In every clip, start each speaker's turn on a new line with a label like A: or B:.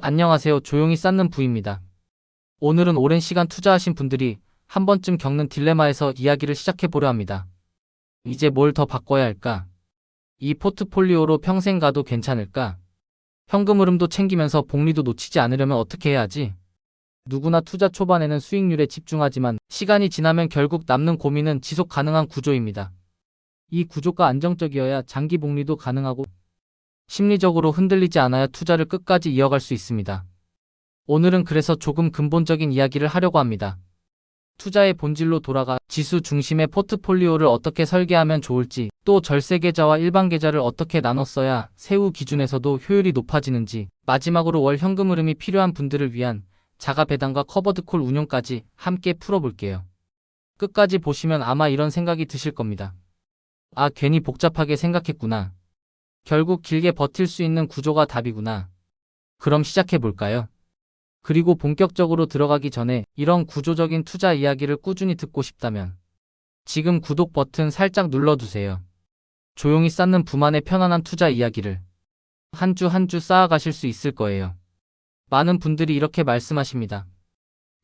A: 안녕하세요. 조용히 쌓는 부입니다. 오늘은 오랜 시간 투자하신 분들이 한 번쯤 겪는 딜레마에서 이야기를 시작해 보려 합니다. 이제 뭘 더 바꿔야 할까? 이 포트폴리오로 평생 가도 괜찮을까? 현금 흐름도 챙기면서 복리도 놓치지 않으려면 어떻게 해야 하지? 누구나 투자 초반에는 수익률에 집중하지만 시간이 지나면 결국 남는 고민은 지속 가능한 구조입니다. 이 구조가 안정적이어야 장기 복리도 가능하고 심리적으로 흔들리지 않아야 투자를 끝까지 이어갈 수 있습니다. 오늘은 그래서 조금 근본적인 이야기를 하려고 합니다. 투자의 본질로 돌아가 지수 중심의 포트폴리오를 어떻게 설계하면 좋을지, 또 절세 계좌와 일반 계좌를 어떻게 나눠 써야 세후 기준에서도 효율이 높아지는지, 마지막으로 월 현금 흐름이 필요한 분들을 위한 자가 배당과 커버드콜 운용까지 함께 풀어볼게요. 끝까지 보시면 아마 이런 생각이 드실 겁니다. 아, 괜히 복잡하게 생각했구나. 결국 길게 버틸 수 있는 구조가 답이구나. 그럼 시작해볼까요? 그리고 본격적으로 들어가기 전에 이런 구조적인 투자 이야기를 꾸준히 듣고 싶다면 지금 구독 버튼 살짝 눌러두세요. 조용히 쌓는 부만의 편안한 투자 이야기를 한 주 한 주 쌓아가실 수 있을 거예요. 많은 분들이 이렇게 말씀하십니다.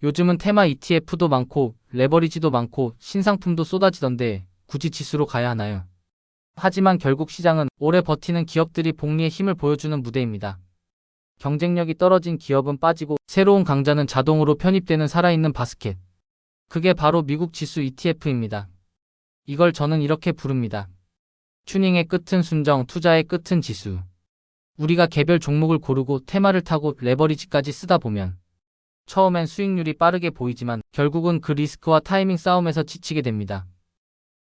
A: 요즘은 테마 ETF도 많고 레버리지도 많고 신상품도 쏟아지던데 굳이 지수로 가야 하나요? 하지만 결국 시장은 오래 버티는 기업들이 복리의 힘을 보여주는 무대입니다. 경쟁력이 떨어진 기업은 빠지고 새로운 강자는 자동으로 편입되는 살아있는 바스켓. 그게 바로 미국 지수 ETF입니다. 이걸 저는 이렇게 부릅니다. 튜닝의 끝은 순정, 투자의 끝은 지수. 우리가 개별 종목을 고르고 테마를 타고 레버리지까지 쓰다 보면 처음엔 수익률이 빠르게 보이지만 결국은 그 리스크와 타이밍 싸움에서 지치게 됩니다.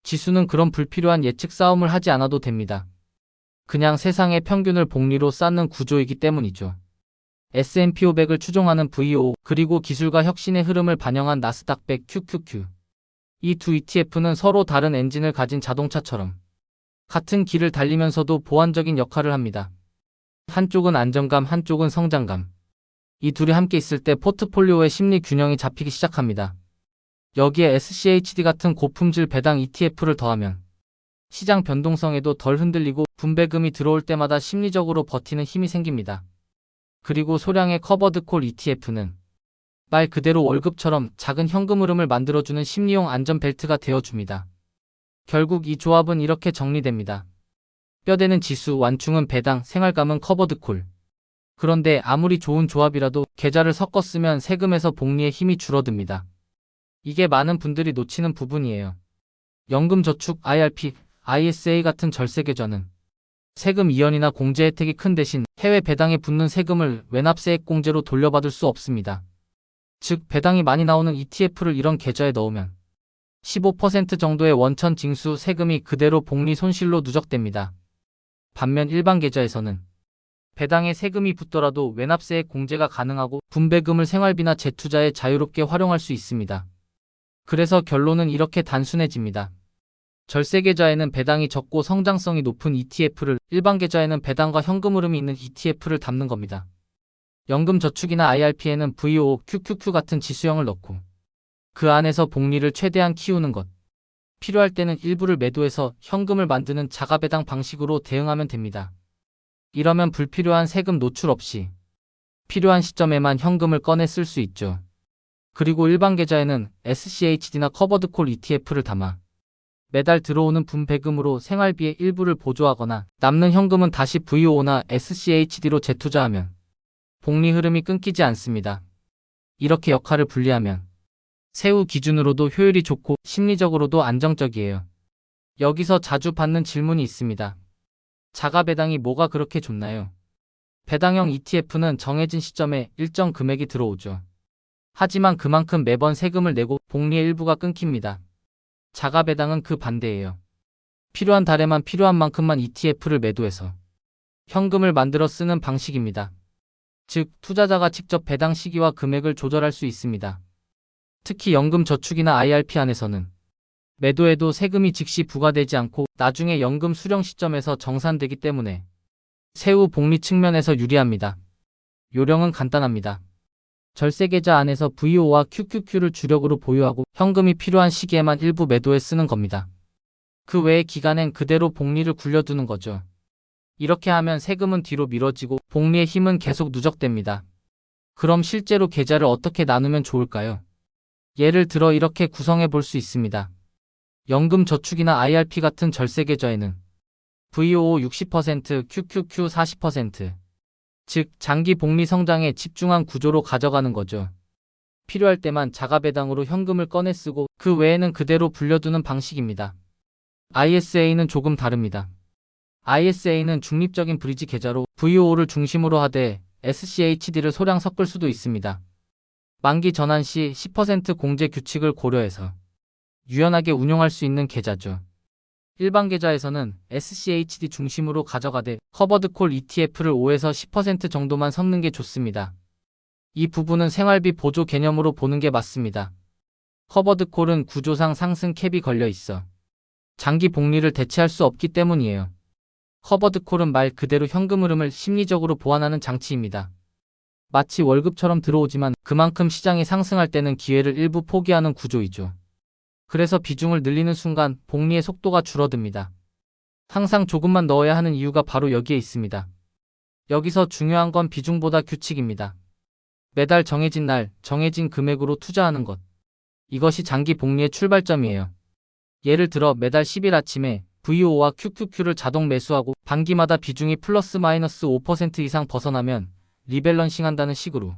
A: 지수는 그런 불필요한 예측 싸움을 하지 않아도 됩니다. 그냥 세상의 평균을 복리로 쌓는 구조이기 때문이죠. S&P 500을 추종하는 VO, 그리고 기술과 혁신의 흐름을 반영한 나스닥 100 QQQ. 이 두 ETF는 서로 다른 엔진을 가진 자동차처럼 같은 길을 달리면서도 보완적인 역할을 합니다. 한쪽은 안정감, 한쪽은 성장감. 이 둘이 함께 있을 때 포트폴리오의 심리 균형이 잡히기 시작합니다. 여기에 SCHD 같은 고품질 배당 ETF를 더하면 시장 변동성에도 덜 흔들리고 분배금이 들어올 때마다 심리적으로 버티는 힘이 생깁니다. 그리고 소량의 커버드콜 ETF는 말 그대로 월급처럼 작은 현금 흐름을 만들어주는 심리용 안전벨트가 되어줍니다. 결국 이 조합은 이렇게 정리됩니다. 뼈대는 지수, 완충은 배당, 생활감은 커버드콜. 그런데 아무리 좋은 조합이라도 계좌를 섞어 쓰면 세금에서 복리의 힘이 줄어듭니다. 이게 많은 분들이 놓치는 부분이에요. 연금저축, IRP, ISA 같은 절세계좌는 세금 이연이나 공제 혜택이 큰 대신 해외 배당에 붙는 세금을 외납세액 공제로 돌려받을 수 없습니다. 즉 배당이 많이 나오는 ETF를 이런 계좌에 넣으면 15% 정도의 원천 징수 세금이 그대로 복리 손실로 누적됩니다. 반면 일반 계좌에서는 배당에 세금이 붙더라도 외납세액 공제가 가능하고 분배금을 생활비나 재투자에 자유롭게 활용할 수 있습니다. 그래서 결론은 이렇게 단순해집니다. 절세 계좌에는 배당이 적고 성장성이 높은 ETF를, 일반 계좌에는 배당과 현금 흐름이 있는 ETF를 담는 겁니다. 연금저축이나 IRP에는 VO, QQQ 같은 지수형을 넣고 그 안에서 복리를 최대한 키우는 것. 필요할 때는 일부를 매도해서 현금을 만드는 자가배당 방식으로 대응하면 됩니다. 이러면 불필요한 세금 노출 없이 필요한 시점에만 현금을 꺼내 쓸 수 있죠. 그리고 일반 계좌에는 SCHD나 커버드콜 ETF를 담아 매달 들어오는 분배금으로 생활비의 일부를 보조하거나 남는 현금은 다시 VO나 SCHD로 재투자하면 복리 흐름이 끊기지 않습니다. 이렇게 역할을 분리하면 세후 기준으로도 효율이 좋고 심리적으로도 안정적이에요. 여기서 자주 받는 질문이 있습니다. 자가배당이 뭐가 그렇게 좋나요? 배당형 ETF는 정해진 시점에 일정 금액이 들어오죠. 하지만 그만큼 매번 세금을 내고 복리의 일부가 끊깁니다. 자가배당은 그 반대예요. 필요한 달에만 필요한 만큼만 ETF를 매도해서 현금을 만들어 쓰는 방식입니다. 즉, 투자자가 직접 배당 시기와 금액을 조절할 수 있습니다. 특히 연금저축이나 IRP 안에서는 매도에도 세금이 즉시 부과되지 않고 나중에 연금 수령 시점에서 정산되기 때문에 세후 복리 측면에서 유리합니다. 요령은 간단합니다. 절세계좌 안에서 VO와 QQQ를 주력으로 보유하고 현금이 필요한 시기에만 일부 매도해 쓰는 겁니다. 그 외의 기간엔 그대로 복리를 굴려두는 거죠. 이렇게 하면 세금은 뒤로 미뤄지고 복리의 힘은 계속 누적됩니다. 그럼 실제로 계좌를 어떻게 나누면 좋을까요? 예를 들어 이렇게 구성해 볼 수 있습니다. 연금저축이나 IRP 같은 절세계좌에는 VOO 60%, QQQ 40%, 즉 장기 복리 성장에 집중한 구조로 가져가는 거죠. 필요할 때만 자가배당으로 현금을 꺼내 쓰고 그 외에는 그대로 불려두는 방식입니다. ISA는 조금 다릅니다. ISA는 중립적인 브리지 계좌로 VOO를 중심으로 하되 SCHD를 소량 섞을 수도 있습니다. 만기 전환 시 10% 공제 규칙을 고려해서 유연하게 운용할 수 있는 계좌죠. 일반 계좌에서는 SCHD 중심으로 가져가되 커버드콜 ETF를 5에서 10% 정도만 섞는 게 좋습니다. 이 부분은 생활비 보조 개념으로 보는 게 맞습니다. 커버드콜은 구조상 상승 캡이 걸려 있어 장기 복리를 대체할 수 없기 때문이에요. 커버드콜은 말 그대로 현금 흐름을 심리적으로 보완하는 장치입니다. 마치 월급처럼 들어오지만 그만큼 시장이 상승할 때는 기회를 일부 포기하는 구조이죠. 그래서 비중을 늘리는 순간 복리의 속도가 줄어듭니다. 항상 조금만 넣어야 하는 이유가 바로 여기에 있습니다. 여기서 중요한 건 비중보다 규칙입니다. 매달 정해진 날, 정해진 금액으로 투자하는 것. 이것이 장기 복리의 출발점이에요. 예를 들어 매달 10일 아침에 VOO와 QQQ를 자동 매수하고 반기마다 비중이 플러스 마이너스 5% 이상 벗어나면 리밸런싱 한다는 식으로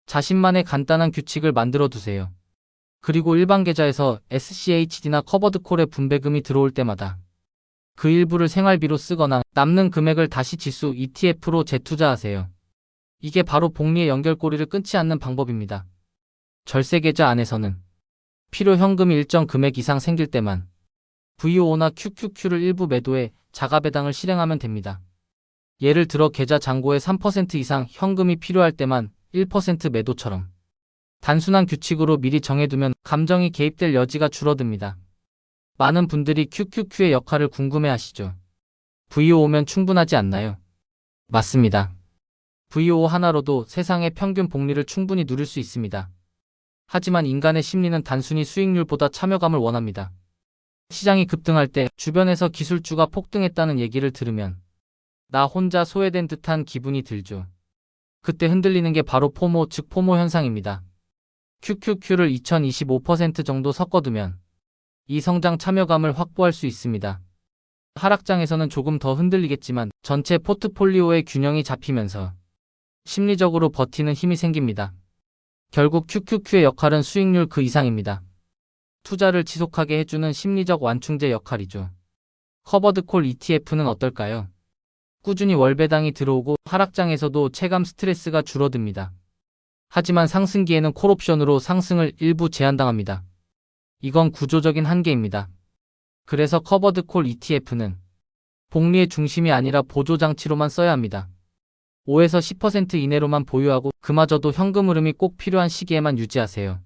A: 자신만의 간단한 규칙을 만들어 두세요. 그리고 일반 계좌에서 SCHD나 커버드콜의 분배금이 들어올 때마다 그 일부를 생활비로 쓰거나 남는 금액을 다시 지수 ETF로 재투자하세요. 이게 바로 복리의 연결고리를 끊지 않는 방법입니다. 절세계좌 안에서는 필요 현금이 일정 금액 이상 생길 때만 VOO나 QQQ를 일부 매도해 자가배당을 실행하면 됩니다. 예를 들어 계좌 잔고에 3% 이상 현금이 필요할 때만 1% 매도처럼 단순한 규칙으로 미리 정해두면 감정이 개입될 여지가 줄어듭니다. 많은 분들이 QQQ의 역할을 궁금해하시죠. VOO면 충분하지 않나요? 맞습니다. VOO 하나로도 세상의 평균 복리를 충분히 누릴 수 있습니다. 하지만 인간의 심리는 단순히 수익률보다 참여감을 원합니다. 시장이 급등할 때 주변에서 기술주가 폭등했다는 얘기를 들으면 나 혼자 소외된 듯한 기분이 들죠. 그때 흔들리는 게 바로 포모, 즉 포모 현상입니다. QQQ를 2025% 정도 섞어두면 이 성장 참여감을 확보할 수 있습니다. 하락장에서는 조금 더 흔들리겠지만 전체 포트폴리오의 균형이 잡히면서 심리적으로 버티는 힘이 생깁니다. 결국 QQQ의 역할은 수익률 그 이상입니다. 투자를 지속하게 해주는 심리적 완충제 역할이죠. 커버드콜 ETF는 어떨까요? 꾸준히 월배당이 들어오고 하락장에서도 체감 스트레스가 줄어듭니다. 하지만 상승기에는 콜옵션으로 상승을 일부 제한당합니다. 이건 구조적인 한계입니다. 그래서 커버드콜 ETF는 복리의 중심이 아니라 보조장치로만 써야 합니다. 5에서 10% 이내로만 보유하고 그마저도 현금 흐름이 꼭 필요한 시기에만 유지하세요.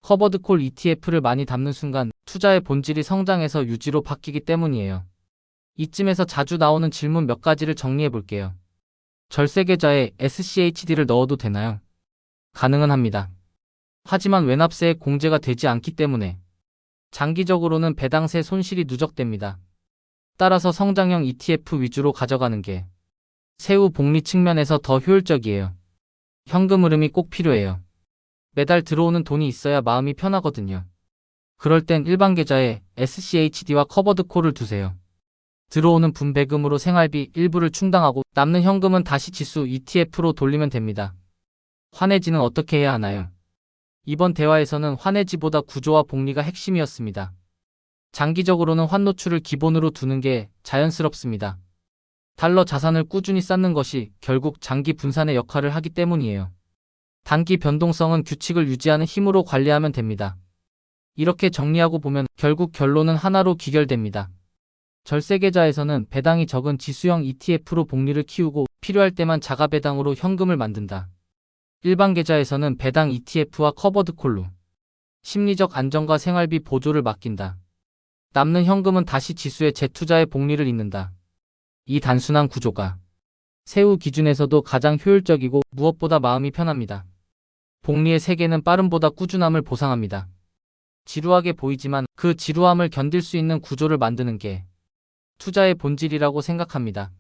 A: 커버드콜 ETF를 많이 담는 순간 투자의 본질이 성장에서 유지로 바뀌기 때문이에요. 이쯤에서 자주 나오는 질문 몇 가지를 정리해 볼게요. 절세계좌에 SCHD를 넣어도 되나요? 가능은 합니다. 하지만 외납세에 공제가 되지 않기 때문에 장기적으로는 배당세 손실이 누적됩니다. 따라서 성장형 ETF 위주로 가져가는 게 세후 복리 측면에서 더 효율적이에요. 현금 흐름이 꼭 필요해요. 매달 들어오는 돈이 있어야 마음이 편하거든요. 그럴 땐 일반 계좌에 SCHD와 커버드콜을 두세요. 들어오는 분배금으로 생활비 일부를 충당하고 남는 현금은 다시 지수 ETF로 돌리면 됩니다. 환해지는 어떻게 해야 하나요? 이번 대화에서는 환해지보다 구조와 복리가 핵심이었습니다. 장기적으로는 환노출을 기본으로 두는 게 자연스럽습니다. 달러 자산을 꾸준히 쌓는 것이 결국 장기 분산의 역할을 하기 때문이에요. 단기 변동성은 규칙을 유지하는 힘으로 관리하면 됩니다. 이렇게 정리하고 보면 결국 결론은 하나로 귀결됩니다. 절세계좌에서는 배당이 적은 지수형 ETF로 복리를 키우고 필요할 때만 자가배당으로 현금을 만든다. 일반 계좌에서는 배당 ETF와 커버드콜로 심리적 안정과 생활비 보조를 맡긴다. 남는 현금은 다시 지수에 재투자해 복리를 잇는다. 이 단순한 구조가 세후 기준에서도 가장 효율적이고 무엇보다 마음이 편합니다. 복리의 세계는 빠름보다 꾸준함을 보상합니다. 지루하게 보이지만 그 지루함을 견딜 수 있는 구조를 만드는 게 투자의 본질이라고 생각합니다.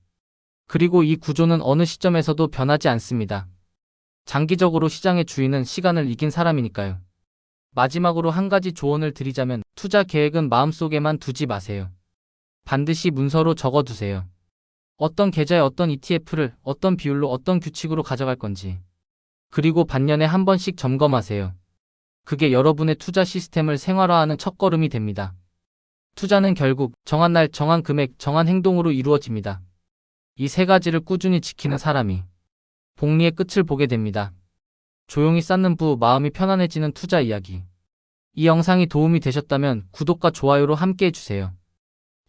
A: 그리고 이 구조는 어느 시점에서도 변하지 않습니다. 장기적으로 시장의 주인은 시간을 이긴 사람이니까요. 마지막으로 한 가지 조언을 드리자면 투자 계획은 마음속에만 두지 마세요. 반드시 문서로 적어두세요. 어떤 계좌에 어떤 ETF를 어떤 비율로 어떤 규칙으로 가져갈 건지. 그리고 반년에 한 번씩 점검하세요. 그게 여러분의 투자 시스템을 생활화하는 첫걸음이 됩니다. 투자는 결국 정한 날, 정한 금액, 정한 행동으로 이루어집니다. 이 세 가지를 꾸준히 지키는 사람이 복리의 끝을 보게 됩니다. 조용히 쌓는 부, 마음이 편안해지는 투자 이야기. 이 영상이 도움이 되셨다면 구독과 좋아요로 함께 해주세요.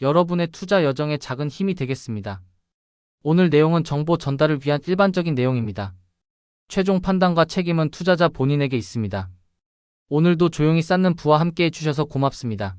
A: 여러분의 투자 여정에 작은 힘이 되겠습니다. 오늘 내용은 정보 전달을 위한 일반적인 내용입니다. 최종 판단과 책임은 투자자 본인에게 있습니다. 오늘도 조용히 쌓는 부와 함께 해주셔서 고맙습니다.